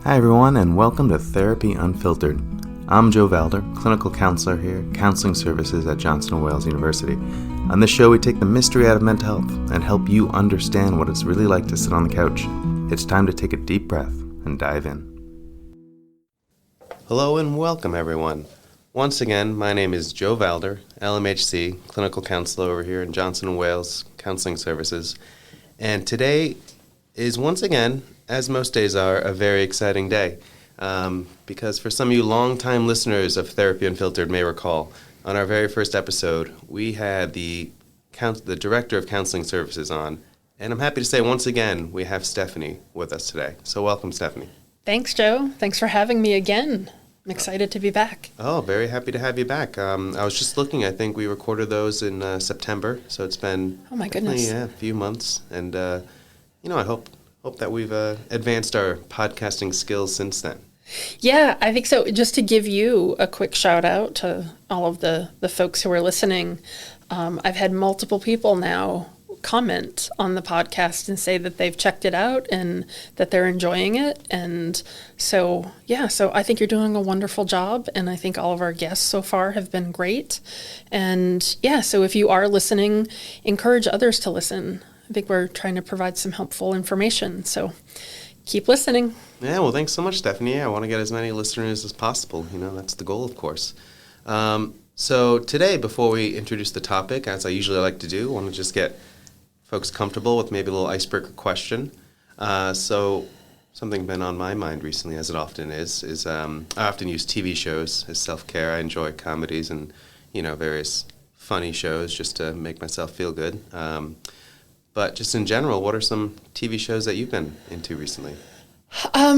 Hi everyone, and welcome to Therapy Unfiltered. I'm Joe Valder, clinical counselor here, counseling services at Johnson & Wales University. On this show, we take the mystery out of mental health and help you understand what it's really like to sit on the couch. It's time to take a deep breath and dive in. Hello and welcome everyone. Once again, my name is Joe Valder, LMHC, clinical counselor over here in Johnson & Wales Counseling Services. And today is once again, as most days are, a very exciting day. Because for some of you longtime listeners of Therapy Unfiltered may recall, on our very first episode, we had the Director of Counseling Services on. And I'm happy to say once again, we have Stephanie with us today. So welcome, Stephanie. Thanks, Joe. Thanks for having me again. I'm excited to be back. Oh, very happy to have you back. I was just looking, I think we recorded those in September. So it's been oh my goodness. A few months. And, I hope that we've advanced our podcasting skills since then. Yeah, I think so. Just to give you a quick shout out to all of the folks who are listening, I've had multiple people now comment on the podcast and say that they've checked it out and that they're enjoying it. And so I think you're doing a wonderful job. And I think all of our guests so far have been great. And so if you are listening, encourage others to listen. I think we're trying to provide some helpful information. So keep listening. Yeah, well, thanks so much, Stephanie. I want to get as many listeners as possible. That's the goal, of course. So today, before we introduce the topic, as I usually like to do, I want to just get folks comfortable with maybe a little icebreaker question. So something been on my mind recently, as it often is I often use TV shows as self-care. I enjoy comedies and, various funny shows just to make myself feel good. But just in general, what are some TV shows that you've been into recently?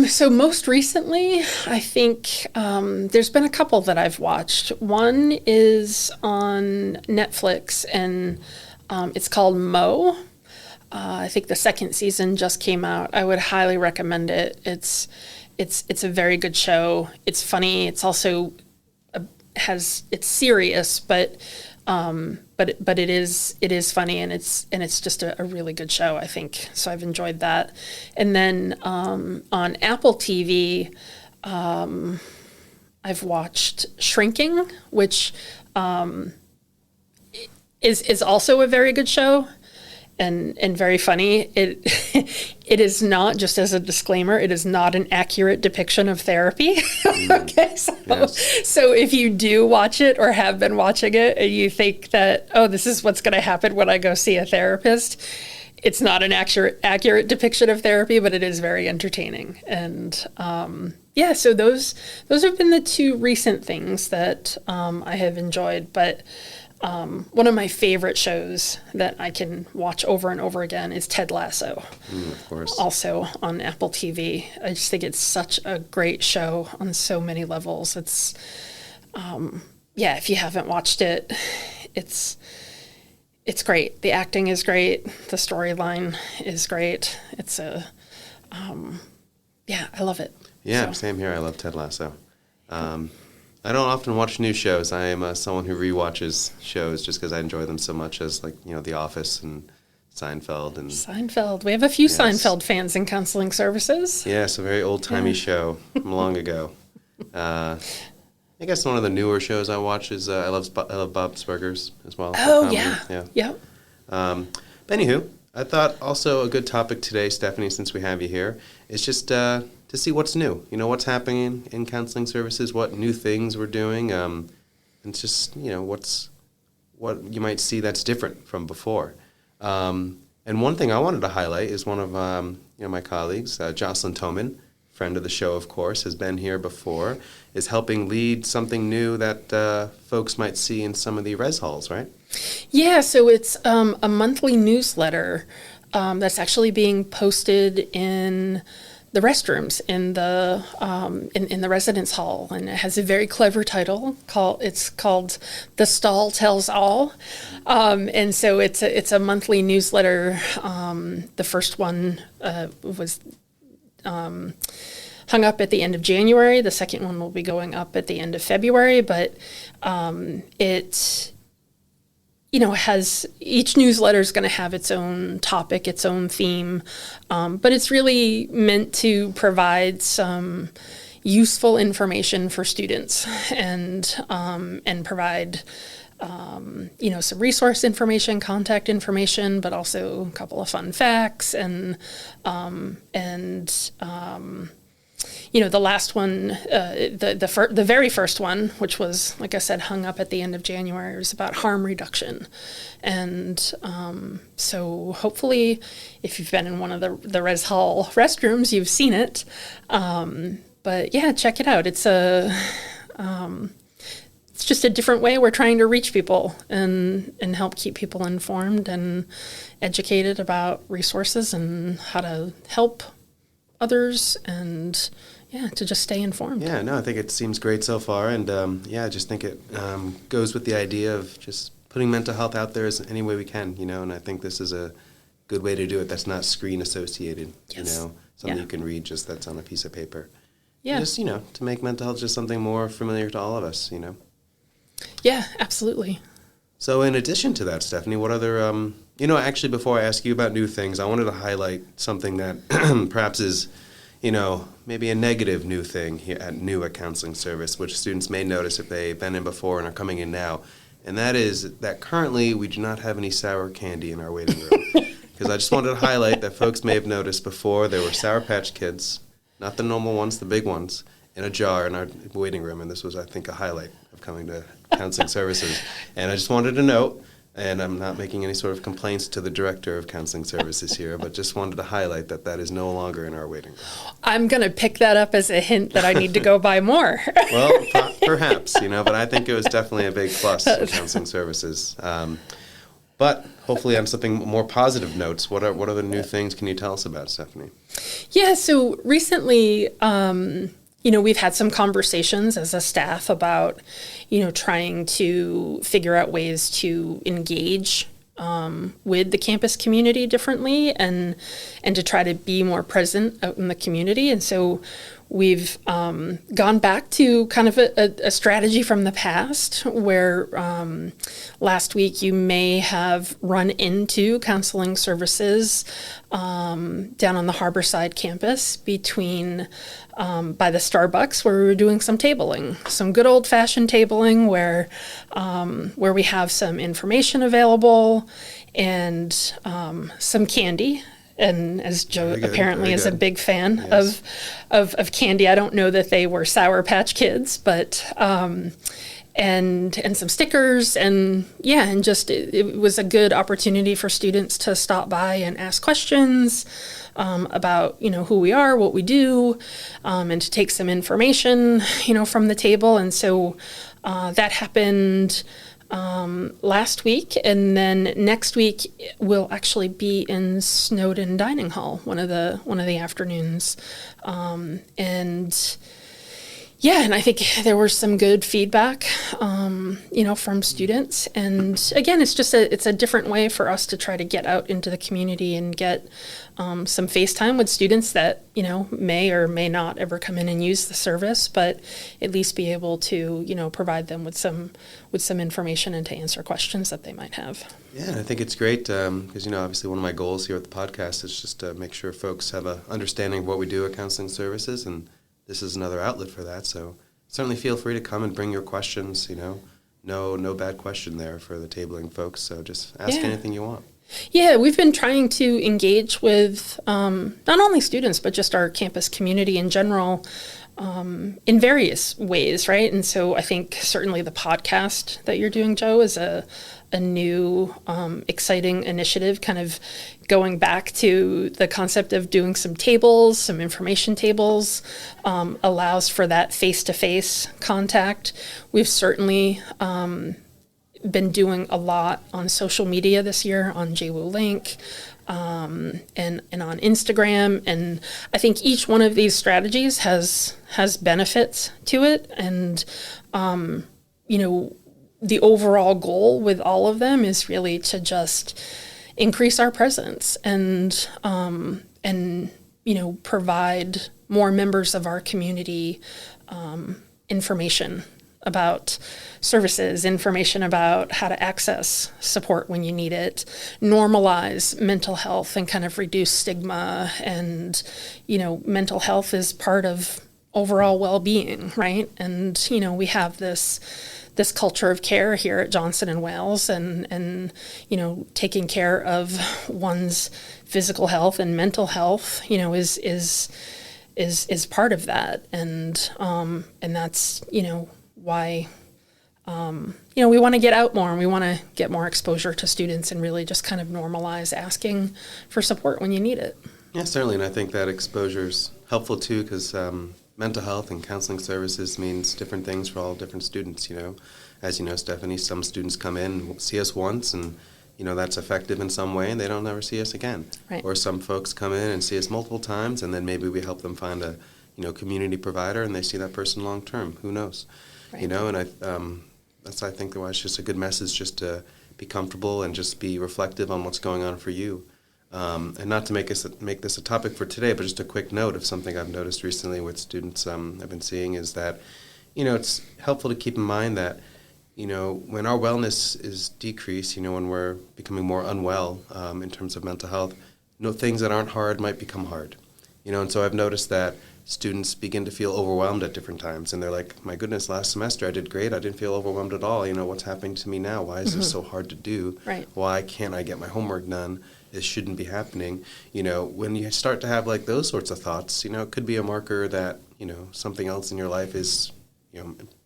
So most recently, I think there's been a couple that I've watched. One is on Netflix, and it's called Mo. I think the second season just came out. I would highly recommend it. It's a very good show. It's funny. It's also it's serious, but it is funny, and it's just a really good show, I think. So I've enjoyed that. And then on Apple TV, I've watched Shrinking, which is also a very good show and very funny. It is not, just as a disclaimer, it is not an accurate depiction of therapy. Okay, so if you do watch it or have been watching it and you think that, this is what's going to happen when I go see a therapist, it's not an accurate depiction of therapy, but it is very entertaining. And so those have been the two recent things that I have enjoyed. But one of my favorite shows that I can watch over and over again is Ted Lasso. Of course. Also on Apple TV. I just think it's such a great show on so many levels. It's, if you haven't watched it, it's great. The acting is great. The storyline is great. It's I love it. Yeah, so. Same here. I love Ted Lasso. I don't often watch new shows. I am someone who rewatches shows just because I enjoy them so much, as The Office and Seinfeld. Seinfeld. We have a few Seinfeld fans in counseling services. Yeah, it's a very old-timey show from long ago. I guess one of the newer shows I watch is I love Bob's Burgers as well. Oh, yeah. Yep. But anywho, I thought also a good topic today, Stephanie, since we have you here, is just to see what's new. What's happening in counseling services, what new things we're doing, and just, what you might see that's different from before. And one thing I wanted to highlight is one of my colleagues, Jocelyn Toman, friend of the show, of course, has been here before, is helping lead something new that folks might see in some of the res halls, right? Yeah, so it's a monthly newsletter that's actually being posted in the restrooms in the in the residence hall, and it has a very clever title. It's called "The Stall Tells All," and so it's a monthly newsletter. The first one was hung up at the end of January. The second one will be going up at the end of February, but has each newsletter is going to have its own topic, its own theme, but it's really meant to provide some useful information for students and provide some resource information, contact information, but also a couple of fun facts the last one, the very first one, which was, like I said, hung up at the end of January, was about harm reduction. And so hopefully, if you've been in one of the Res Hall restrooms, you've seen it. But yeah, check it out. It's just a different way we're trying to reach people and help keep people informed and educated about resources and how to help others and to just stay informed. Yeah, no, I think it seems great so far, and I just think it goes with the idea of just putting mental health out there as any way we can, and I think this is a good way to do it that's not screen associated, Yes. Something you can read just that's on a piece of paper. Yeah. Just, to make mental health just something more familiar to all of us, Yeah, absolutely. So in addition to that, Stephanie, what other, actually before I ask you about new things, I wanted to highlight something that perhaps is, maybe a negative new thing here at Counseling Service, which students may notice if they've been in before and are coming in now. And that is that currently we do not have any sour candy in our waiting room. Because I just wanted to highlight that folks may have noticed before there were Sour Patch Kids, not the normal ones, the big ones, in a jar in our waiting room. And this was, I think, a highlight of coming to Counseling Services. And I just wanted to note, and I'm not making any sort of complaints to the director of Counseling Services here, but just wanted to highlight that is no longer in our waiting room. I'm going to pick that up as a hint that I need to go buy more. Well, perhaps, but I think it was definitely a big plus for Counseling Services. But hopefully on something more positive notes, what are the new things can you tell us about, Stephanie? Yeah, so recently, we've had some conversations as a staff about, trying to figure out ways to engage with the campus community differently and to try to be more present out in the community. And so we've gone back to kind of a strategy from the past where last week you may have run into Counseling Services down on the Harborside campus between by the Starbucks where we were doing some tabling, some good old-fashioned tabling where we have some information available and some candy. And as Joe apparently is a big fan Yes. of candy, I don't know that they were Sour Patch Kids, but and some stickers and just it was a good opportunity for students to stop by and ask questions about who we are, what we do, and to take some information from the table. And so that happened last week, and then next week we'll actually be in Snowden Dining Hall one of the afternoons, and I think there was some good feedback, from students. And again, it's a different way for us to try to get out into the community and get some face time with students that may or may not ever come in and use the service, but at least be able to provide them with some information and to answer questions that they might have. Yeah, I think it's great because obviously one of my goals here at the podcast is just to make sure folks have an understanding of what we do at Counseling Services, and this is another outlet for that. So certainly feel free to come and bring your questions. No bad question there for the tabling folks. So just ask anything you want. Yeah, we've been trying to engage with not only students, but just our campus community in general in various ways, right? And so I think certainly the podcast that you're doing, Joe, is a new exciting initiative, kind of going back to the concept of doing some tables, some information tables, allows for that face-to-face contact. We've certainly been doing a lot on social media this year, on JWU Link, and on Instagram, and I think each one of these strategies has benefits to it, and the overall goal with all of them is really to just increase our presence and provide more members of our community information about services, information about how to access support when you need it, normalize mental health and kind of reduce stigma. And, mental health is part of overall well-being, right? And, we have this culture of care here at Johnson and Wales, and taking care of one's physical health and mental health, is part of that. And that's, why, we want to get out more, and we want to get more exposure to students and really just kind of normalize asking for support when you need it. Yeah, certainly. And I think that exposure is helpful too, because mental health and counseling services means different things for all different students. As you know, Stephanie, some students come in, see us once, and that's effective in some way, and they don't ever see us again. Right. Or some folks come in and see us multiple times, and then maybe we help them find a community provider, and they see that person long term. Who knows? Right. And I think why it's just a good message, just to be comfortable and just be reflective on what's going on for you. And not to make this a topic for today, but just a quick note of something I've noticed recently with students I've been seeing is that, it's helpful to keep in mind that, when our wellness is decreased, when we're becoming more unwell in terms of mental health, things that aren't hard might become hard. And so I've noticed that students begin to feel overwhelmed at different times, and they're like, my goodness, last semester I did great. I didn't feel overwhelmed at all. What's happening to me now? Why is this so hard to do? Right. Why can't I get my homework done? This shouldn't be happening. When you start to have like those sorts of thoughts, it could be a marker that, something else in your life is,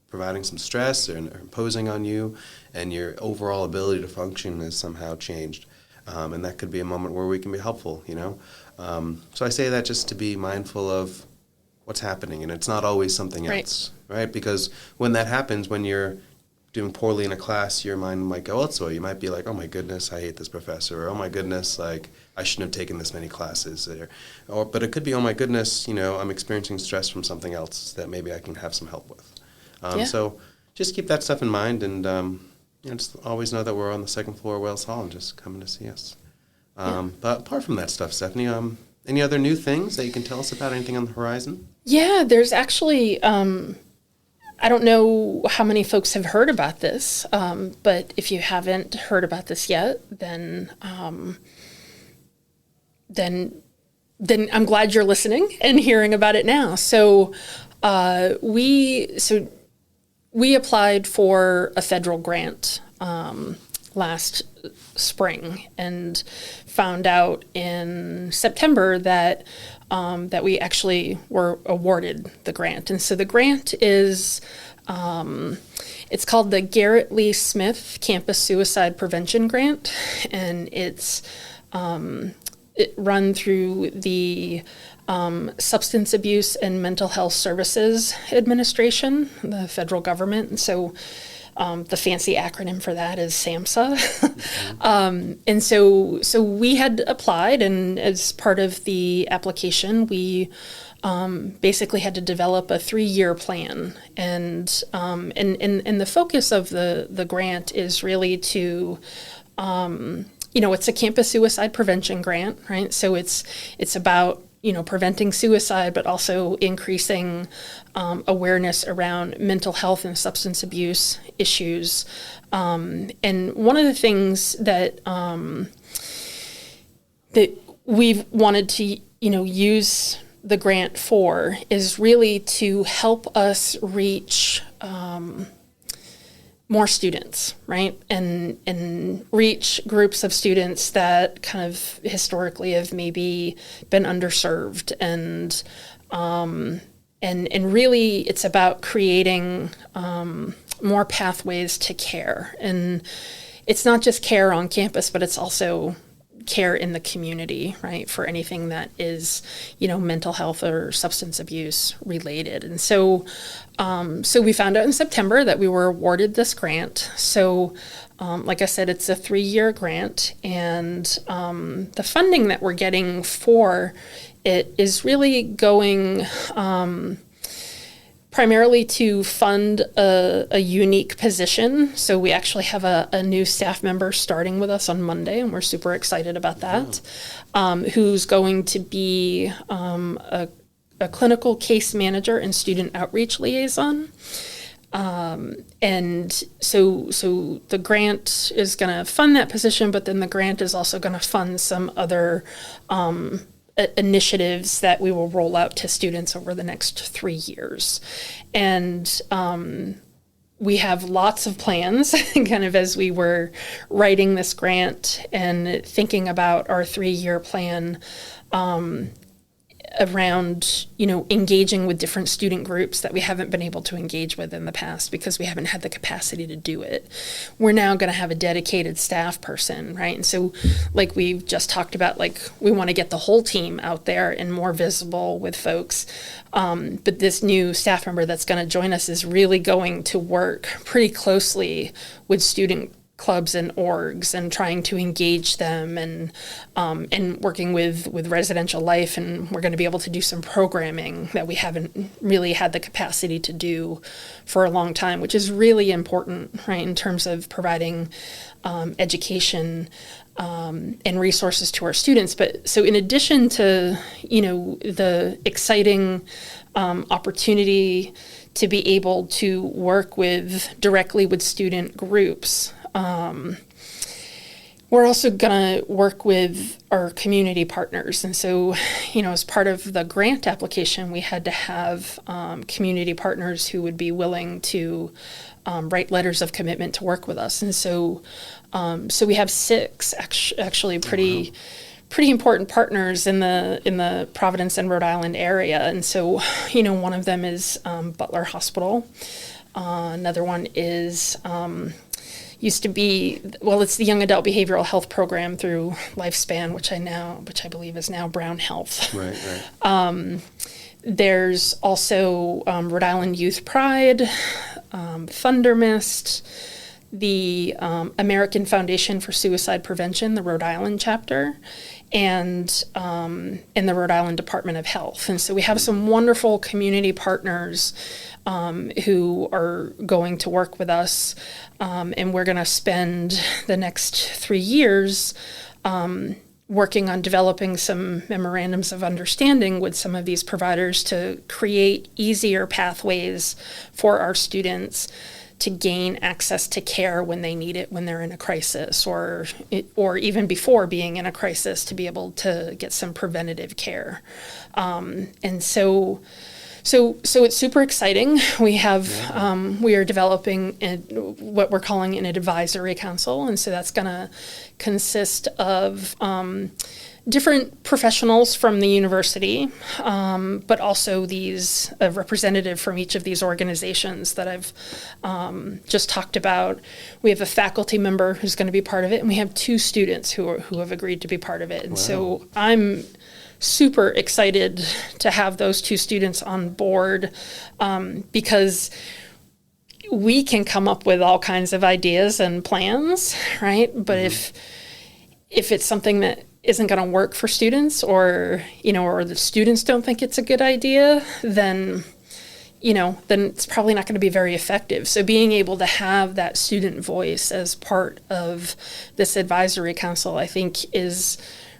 providing some stress or imposing on you, and your overall ability to function is somehow changed. And that could be a moment where we can be helpful, So I say that just to be mindful of what's happening, and it's not always something else, right? Because when that happens, when you're doing poorly in a class, your mind might go elsewhere. You might be like, oh my goodness, I hate this professor, or oh my goodness, like I shouldn't have taken this many classes, but it could be, oh my goodness, I'm experiencing stress from something else that maybe I can have some help with. So just keep that stuff in mind, and just always know that we're on the second floor of Wales Hall and just coming to see us. But apart from that stuff, Stephanie, any other new things that you can tell us about, anything on the horizon? Yeah, there's actually, I don't know how many folks have heard about this, but if you haven't heard about this yet, then I'm glad you're listening and hearing about it now. So we applied for a federal grant last spring, and found out in September that we actually were awarded the grant. And so the grant is, it's called the Garrett Lee Smith Campus Suicide Prevention Grant, and it's run through the Substance Abuse and Mental Health Services Administration, the federal government. And so the fancy acronym for that is SAMHSA. And so we had applied, and as part of the application, we basically had to develop a 3-year plan. And the focus of the grant is really to, it's a campus suicide prevention grant, right? So it's about preventing suicide, but also increasing awareness around mental health and substance abuse issues. And one of the things that we've wanted to, use the grant for is really to help us reach more students, right? And reach groups of students that kind of historically have maybe been underserved, and really it's about creating more pathways to care. And it's not just care on campus, but it's also care in the community, right, for anything that is, mental health or substance abuse related. And so we found out in September that we were awarded this grant. So like I said, it's a 3-year grant, and the funding that we're getting for it is really going primarily to fund a unique position. So we actually have a new staff member starting with us on Monday, and we're super excited about that, who's going to be a clinical case manager and student outreach liaison. And so the grant is going to fund that position, but then the grant is also going to fund some other initiatives that we will roll out to students over the next 3 years. And we have lots of plans kind of as we were writing this grant and thinking about our 3-year plan around, engaging with different student groups that we haven't been able to engage with in the past because we haven't had the capacity to do it. We're now going to have a dedicated staff person, right? And so, like we've just talked about, like we want to get the whole team out there and more visible with folks. But this new staff member that's going to join us is really going to work pretty closely with student clubs and orgs and trying to engage them and working with residential life, and we're going to be able to do some programming that we haven't really had the capacity to do for a long time, which is really important, right, in terms of providing education and resources to our students. But so in addition to the exciting opportunity to be able to work directly with student groups, we're also going to work with our community partners. And so, as part of the grant application, we had to have community partners who would be willing to write letters of commitment to work with us. And so we have 6 actually pretty important partners in the Providence and Rhode Island area. And so, one of them is Butler Hospital. Another one is it's the Young Adult Behavioral Health Program through Lifespan, which I believe is now Brown Health. Right. There's also Rhode Island Youth Pride, Thunder Mist, the American Foundation for Suicide Prevention, the Rhode Island chapter, and the Rhode Island Department of Health. And so we have some wonderful community partners who are going to work with us, and we're going to spend the next 3 years working on developing some memorandums of understanding with some of these providers to create easier pathways for our students to gain access to care when they need it, when they're in a crisis, or even before being in a crisis, to be able to get some preventative care. And so it's super exciting. We are developing what we're calling an advisory council, and so that's going to consist of different professionals from the university, but also a representative from each of these organizations that I've just talked about. We have a faculty member who's going to be part of it, and we have 2 students who have agreed to be part of it. And so I'm super excited to have those 2 students on board, because we can come up with all kinds of ideas and plans, right? But if it's something that isn't going to work for students, or the students don't think it's a good idea, then it's probably not going to be very effective. So being able to have that student voice as part of this advisory council, I think, is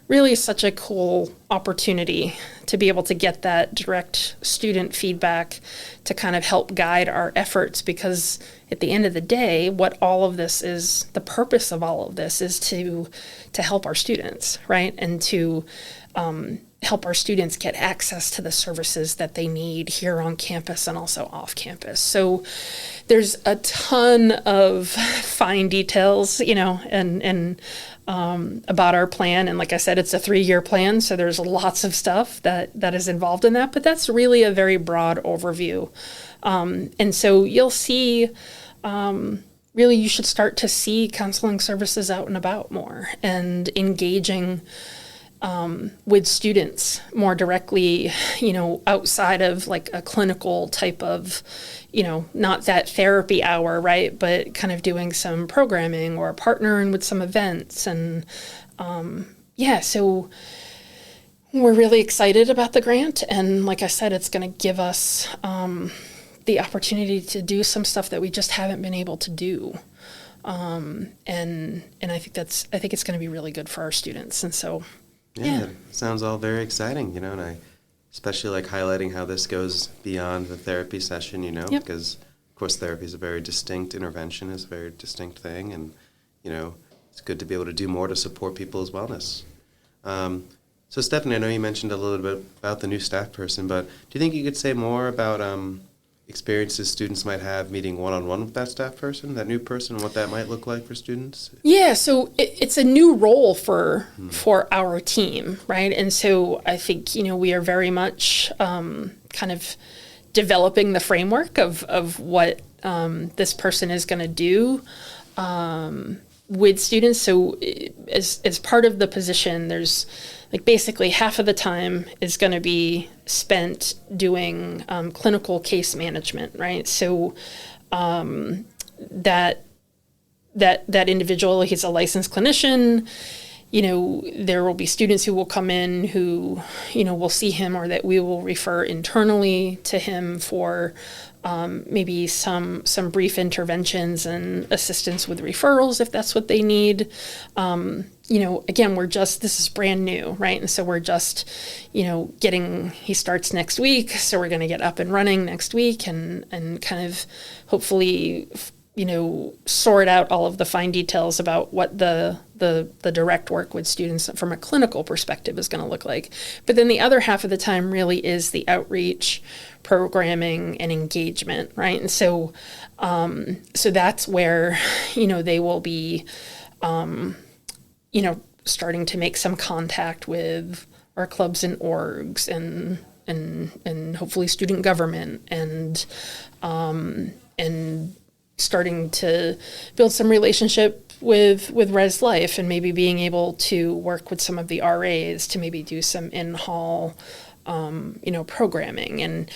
really such a cool opportunity to be able to get that direct student feedback to kind of help guide our efforts, because at the end of the day, what all of this is, the purpose of all of this is to help our students, right? And to help our students get access to the services that they need here on campus and also off campus. So there's a ton of fine details, and about our plan. And like I said, it's a 3-year plan, so there's lots of stuff that is involved in that, but that's really a very broad overview. And so you'll see, really you should start to see counseling services out and about more, and engaging with students more directly, outside of like a clinical type of, not that therapy hour, right? But kind of doing some programming or partnering with some events. And so we're really excited about the grant. And like I said, it's going to give us the opportunity to do some stuff that we just haven't been able to do. And I think it's going to be really good for our students. And so, yeah, it sounds all very exciting, and I especially like highlighting how this goes beyond the therapy session, Yep. because Of course, therapy is a very distinct intervention, is a very distinct thing, and it's good to be able to do more to support people's wellness. So Stephanie, I know you mentioned a little bit about the new staff person, but do you think you could say more about experiences students might have meeting one-on-one with that staff person, that new person, and what that might look like for students? Yeah, so it's a new role for our team, right? And so I think, we are very much kind of developing the framework of what this person is going to do with students. So as part of the position, there's basically half of the time is going to be spent doing clinical case management, right? So that individual, he's a licensed clinician. There will be students who will come in who, will see him, or that we will refer internally to him for maybe some brief interventions and assistance with referrals if that's what they need. Again, this is brand new, right? And so we're just, he starts next week. So we're going to get up and running next week and kind of hopefully, sort out all of the fine details about what the direct work with students from a clinical perspective is going to look like. But then the other half of the time really is the outreach, programming, and engagement, right? And so that's where, they will be, starting to make some contact with our clubs and orgs and hopefully student government and starting to build some relationship with Res Life, and maybe being able to work with some of the RAs to maybe do some in-hall, programming. And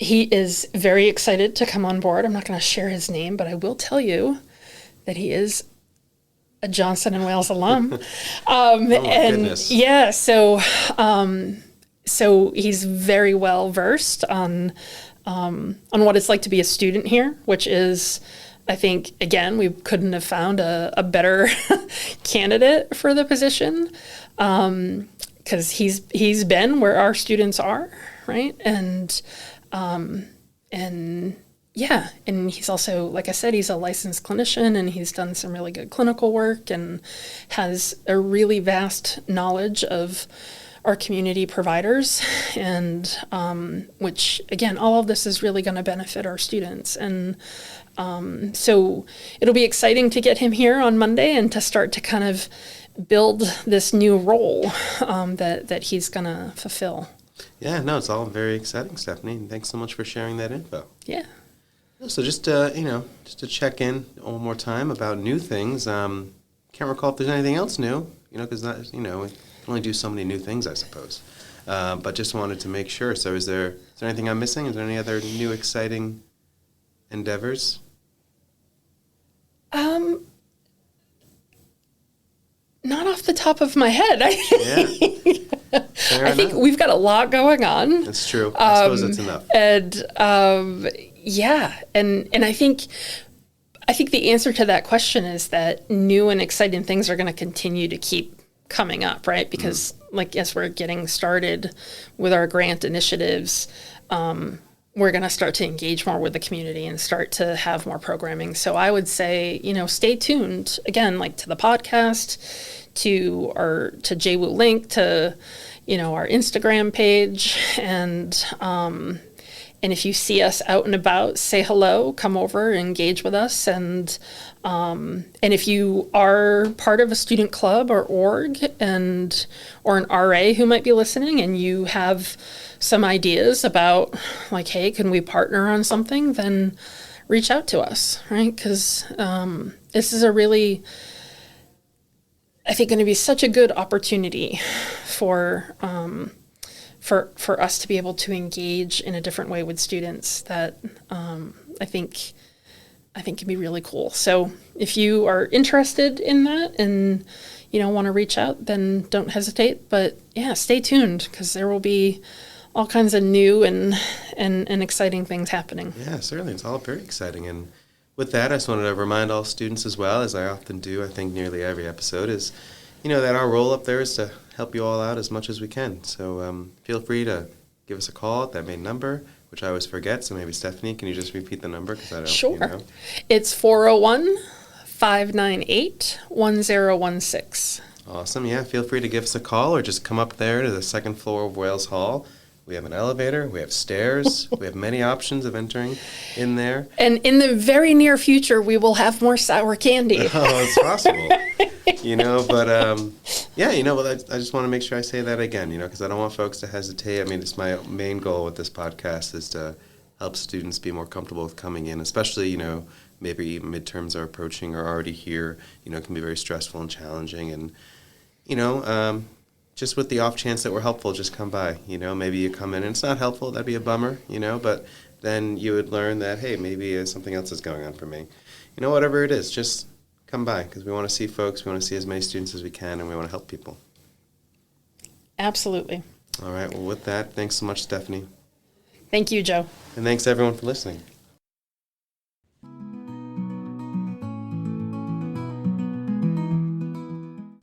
he is very excited to come on board. I'm not going to share his name, but I will tell you that he is a Johnson & Wales alum. Goodness. Yeah, so he's very well versed on what it's like to be a student here, which is, I think, again, we couldn't have found a better candidate for the position, because he's been where our students are, right? And he's also, like I said, he's a licensed clinician, and he's done some really good clinical work and has a really vast knowledge of our community providers, and which, again, all of this is really going to benefit our students. And so it'll be exciting to get him here on Monday and to start to kind of build this new role that he's going to fulfill. Yeah, no, it's all very exciting, Stephanie, and thanks so much for sharing that info. Yeah. So just to check in one more time about new things. Can't recall if there's anything else new, because we can only do so many new things, I suppose. But just wanted to make sure. So is there anything I'm missing? Is there any other new exciting endeavors? Not off the top of my head. I think we've got a lot going on. That's true. I suppose that's enough. And and I think the answer to that question is that new and exciting things are going to continue to keep coming up, right? Because as we're getting started with our grant initiatives, we're going to start to engage more with the community and start to have more programming. So I would say, stay tuned again, to the podcast, to JWU Link, to, our Instagram page, and if you see us out and about, say hello, come over, engage with us, and if you are part of a student club or org or an RA who might be listening, and you have some ideas about hey, can we partner on something, then reach out to us, right? Because this is a really, I think, going to be such a good opportunity for us to be able to engage in a different way with students that I think can be really cool. So if you are interested in that and want to reach out, then don't hesitate. But yeah, stay tuned, because there will be all kinds of new and exciting things happening. Yeah, certainly. It's all very exciting. And with that, I just wanted to remind all students as well, as I often do, I think nearly every episode, is, that our role up there is to help you all out as much as we can. So feel free to give us a call at that main number, which I always forget. So maybe Stephanie, can you just repeat the number? Because I don't, Sure. you know. It's 401-598-1016. Awesome. Yeah, feel free to give us a call or just come up there to the second floor of Wales Hall. We have an elevator, we have stairs, we have many options of entering in there. And in the very near future, we will have more sour candy. Oh, it's possible. But but I just want to make sure I say that again, because I don't want folks to hesitate. I mean, it's my main goal with this podcast is to help students be more comfortable with coming in, especially, maybe midterms are approaching or already here. It can be very stressful and challenging. And, just with the off chance that we're helpful, just come by. Maybe you come in and it's not helpful. That'd be a bummer, but then you would learn that, hey, maybe something else is going on for me. Whatever it is, just come by because we want to see folks. We want to see as many students as we can, and we want to help people. Absolutely. All right. Well, with that, thanks so much, Stephanie. Thank you, Joe. And thanks, everyone, for listening.